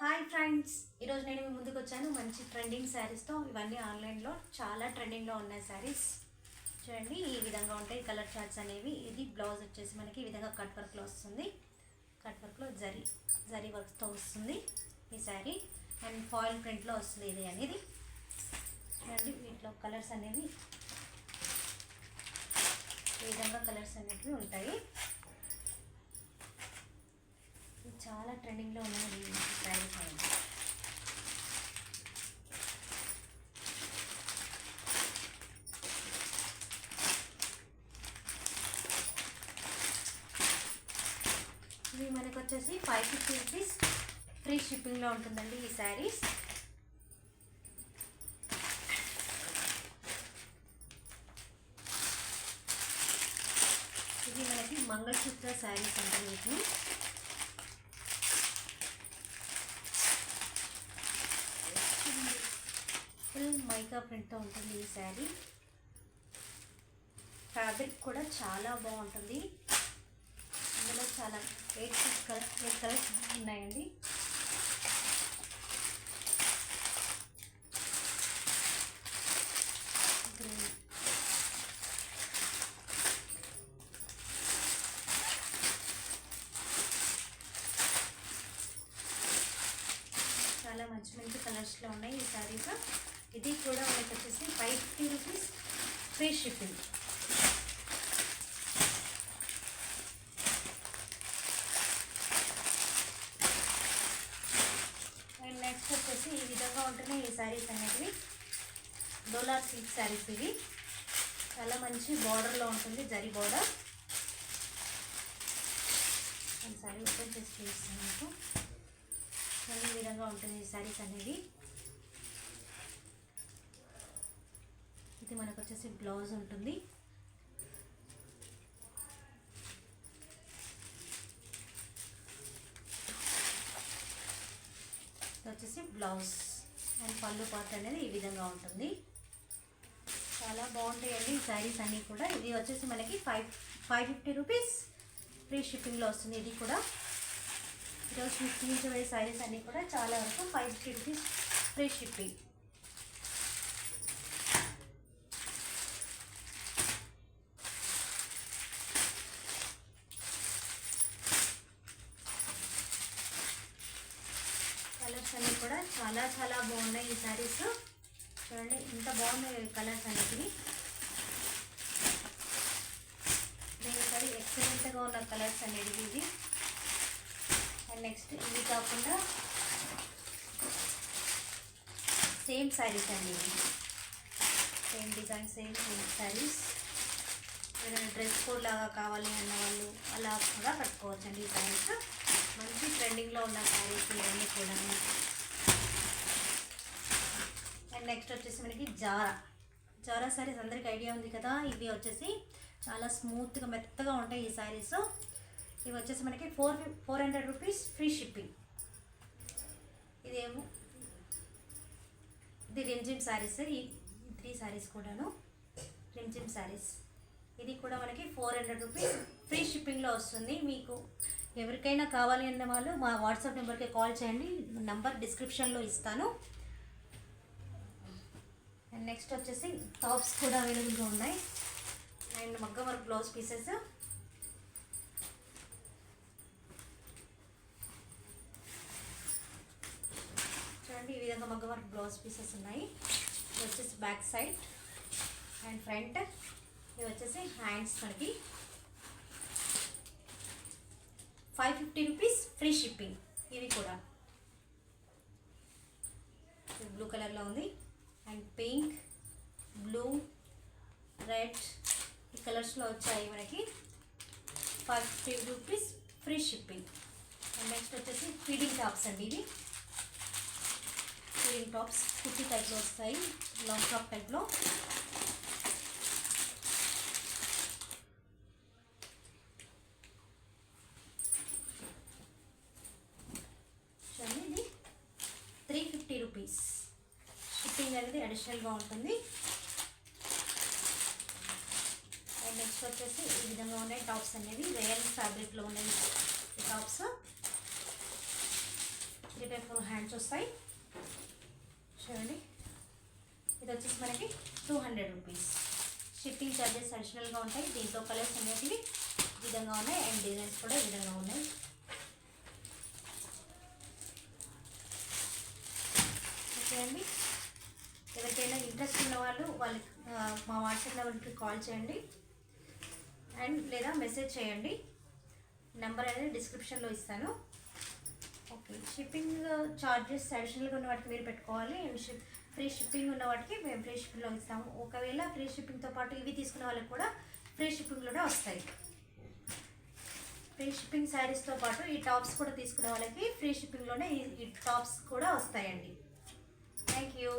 Hi friends, ఈరోజు నేను మీ ముందుకు వచ్చాను మంచి ట్రెండింగ్ శారీస్తో. ఇవన్నీ ఆన్లైన్లో చాలా ట్రెండింగ్లో ఉన్నాయి శారీస్. చూడండి, ఈ విధంగా ఉంటాయి కలర్ చార్ట్స్ అనేవి. ఇది బ్లౌజ్ వచ్చేసి మనకి ఈ విధంగా కట్ వర్క్లో వస్తుంది. కట్ వర్క్లో జరీ వర్క్తో వస్తుంది ఈ శారీ. అండ్ ఫాయిల్ ప్రింట్లో వస్తుంది ఇది అనేది. చూడండి, వీటిలో కలర్స్ అనేవి ఈ విధంగా కలర్స్ అనేవి ఉంటాయి. చాలా ట్రెండింగ్లో ఉన్నాయి ఈ శారీస్ అనేది. ఇవి మనకు వచ్చేసి 550 రూపీస్ ఫ్రీ షిప్పింగ్లో ఉంటుందండి ఈ శారీస్. ఇది మనకి మంగళసూత్ర శారీస్ అంటే వీటిని ఫుల్ మైకా ప్రింట్తో ఉంటుంది ఈ శారీ. ఫ్యాబ్రిక్ కూడా చాలా బాగుంటుంది. ఇందులో చాలా 8 కలర్స్ ఉన్నాయండి. చాలా మంచి మంచి కలర్స్లో ఉన్నాయి ఈ శారీస్. ఇది కూడా మనకి వచ్చేసి 550 rupees free shipping. And next వచ్చేసి ఈ విధంగా ఉంటున్నాయి ఈ శారీస్ అనేవి. డోలా సిల్క్ శారీస్ ఇవి. చాలా మంచి బార్డర్లో ఉంటుంది, జరీ బార్డర్. ఈ శారీ ఓపెన్ చేసి చూపిస్తాను మీకు. ఈ విధంగా ఉంటుంది ఈ శారీస్ అనేవి. ఇది మనకు వచ్చేసి బ్లౌజ్ ఉంటుంది. ఇది వచ్చేసి బ్లౌజ్ అండ్ పళ్ళు పార్ట్ అనేది ఈ విధంగా ఉంటుంది. చాలా బాగుంటాయండి ఈ శారీస్ అన్నీ కూడా. ఇది వచ్చేసి మనకి 550 రూపీస్ ఫ్రీ షిప్పింగ్లో వస్తుంది. ఇది కూడా ఈరోజు చూపించబడే శారీస్ అన్నీ కూడా చాలా వరకు 550 రూపీస్ ఫ్రీ షిప్పింగ్. కలర్స్ అన్నీ కూడా చాలా చాలా బాగున్నాయి ఈ శారీస్. చూడండి ఇంత బాగున్నాయి కలర్స్ అనేవి. దీనిసారి ఎక్సలెంట్గా ఉన్న కలర్స్ అనేది ఇవి. అండ్ నెక్స్ట్ ఇవి కాకుండా సేమ్ శారీస్ అండి ఇవి. Same design same saris. ఏదైనా డ్రెస్ కోడ్ లాగా కావాలి అన్న వాళ్ళు అలా కూడా కట్టుకోవచ్చు అండి ఈ శారీస్. మంచి ట్రెండింగ్లో ఉన్న శారీస్ ఇవన్నీ కూడా. అండ్ నెక్స్ట్ వచ్చేసి మనకి జారా శారీస్ అందరికీ ఐడియా ఉంది కదా. ఇవి వచ్చేసి చాలా స్మూత్గా మెత్తగా ఉంటాయి ఈ శారీస్. ఇవి వచ్చేసి మనకి 400 రూపీస్ ఫ్రీ షిప్పింగ్. ఇదేమో ఇది రిమ్జిమ్ శారీస్. ఈ 3 శారీస్ కూడాను రిమ్జిమ్ శారీస్. ఇది కూడా మనకి 400 రూపీస్ ఫ్రీ షిప్పింగ్లో వస్తుంది. మీకు ఎవరికైనా కావాలి అన్న వాళ్ళు మా వాట్సాప్ నెంబర్కి కాల్ చేయండి. నంబర్ డిస్క్రిప్షన్లో ఇస్తాను. అండ్ నెక్స్ట్ వచ్చేసి టాప్స్ కూడా అవైలబుల్గా ఉన్నాయి. అండ్ మగ్గం వర్క్ బ్లౌజ్ పీసెస్. చూడండి ఈ విధంగా మగ్గం వర్క్ బ్లౌజ్ పీసెస్ ఉన్నాయి. ఇది వచ్చేసి బ్యాక్ సైడ్ అండ్ ఫ్రంట్. ఇది వచ్చేసి హ్యాండ్స్ మనకి 550 రూపీస్ ఫ్రీ షిప్పింగ్. ఇవి కూడా బ్లూ కలర్లో ఉంది. అండ్ పింక్, బ్లూ, రెడ్ ఈ కలర్స్లో వచ్చాయి మనకి. 550 rupees free shipping. And next వచ్చేసి ఫీడింగ్ టాప్స్ అండి ఇవి. ఫీడింగ్ టాప్స్ కుర్తీ టైప్లో వస్తాయి, లాంగ్ టాప్ టైప్లో. ఇది 350 రూపీస్. షిప్పింగ్ అనేది అడిషనల్గా ఉంటుంది. అండ్ నెక్స్ట్ వచ్చేసి ఈ విధంగా ఉన్నాయి టాప్స్ అనేవి. రియల్ ఫ్యాబ్రిక్లో ఉన్నాయి ఈ టాప్స్. ఇది వైపు హ్యాండ్స్ వస్తాయి. చూడండి, ఇది వచ్చేసి మనకి 200 రూపీస్. షిప్పింగ్ ఛార్జెస్ అడిషనల్గా ఉంటాయి. దీంట్లో కలర్స్ అనేటివి ఈ విధంగా ఉన్నాయి అండ్ డిజైన్స్ కూడా ఈ విధంగా ఉన్నాయి. ఓకే అండి, ఎవరికైనా ఇంట్రెస్ట్ ఉన్న వాళ్ళు మా వాట్సాప్ నెంబర్కి కాల్ చేయండి అండ్ లేదా మెసేజ్ చేయండి. నెంబర్ అనేది డిస్క్రిప్షన్లో ఇస్తాను. ఓకే, షిప్పింగ్ ఛార్జెస్ అడిషనల్గా ఉన్న వాటికి మీరు పెట్టుకోవాలి అండ్ ఫ్రీ షిప్పింగ్ ఉన్న వాటికి మేము ఫ్రీ షిప్పింగ్లో ఇస్తాము. ఒకవేళ ఫ్రీ షిప్పింగ్తో పాటు ఇవి తీసుకున్న వాళ్ళకి కూడా ఫ్రీ షిప్పింగ్లోనే వస్తాయి. ఫ్రీ షిప్పింగ్ శారీస్తో పాటు ఈ టాప్స్ కూడా తీసుకునే వాళ్ళకి ఫ్రీ షిప్పింగ్లోనే ఈ టాప్స్ కూడా వస్తాయండి. Thank you.